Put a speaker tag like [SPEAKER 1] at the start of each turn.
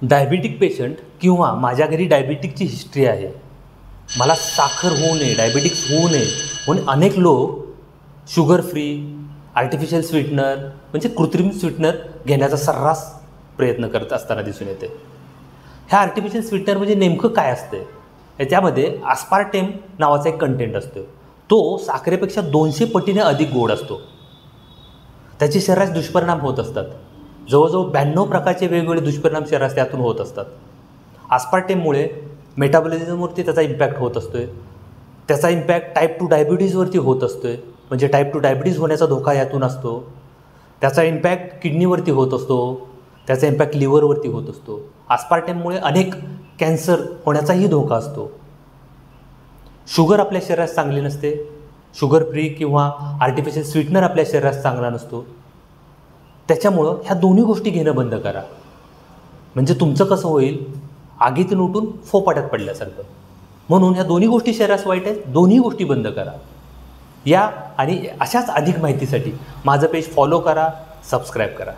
[SPEAKER 1] Diabetic patient किंवा माझ्या घरी डायबिटिकची हिस्ट्री आहे, मला साखर होऊ नये, डायबिटिक्स होऊ नये म्हणून अनेक लोक शुगर फ्री, आर्टिफिशियल स्वीटनर म्हणजे कृत्रिम स्वीटनर घेण्याचा सर्रास प्रयत्न करत असताना दिसून येते. ह्या आर्टिफिशियल स्वीटनर म्हणजे नेमकं काय असते? त्यामध्ये आस्पार्टेम नावाचा एक कंटेंट असतो. तो साखरेपेक्षा 200 पटीने अधिक गोड असतो. त्याचे शरीरास दुष्परिणाम होत असतात. जवळजवळ 92 प्रकारचे वेगवेगळे दुष्परिणाम शरीरास त्यातून होत असतात. आस्पार्टेममुळे मेटाबॉलिझमवरती त्याचा इम्पॅक्ट होत असतो आहे. त्याचा इम्पॅक्ट टाईप 2 डायबिटीजवरती होत असतो आहे, म्हणजे टाईप 2 डायबिटीज होण्याचा धोका यातून असतो. त्याचा इम्पॅक्ट किडनीवरती होत असतो. त्याचा इम्पॅक्ट लिव्हरवरती होत असतो. आस्पार्टेममुळे अनेक कॅन्सर होण्याचाही धोका असतो. शुगर आपल्या शरीरास चांगली नसते. शुगर फ्री किंवा आर्टिफिशियल स्वीटनर आपल्या शरीरास चांगला नसतो. त्याच्यामुळं ह्या दोन्ही गोष्टी घेणं बंद करा. म्हणजे तुमचं कसं होईल, आगीतून उठून फोपाट्यात पडल्यासारखं. म्हणून ह्या दोन्ही गोष्टी शरीरास वाईट आहेत, दोन्ही गोष्टी बंद करा. या आणि अशाच अधिक माहितीसाठी माझं पेज फॉलो करा, सबस्क्राईब करा.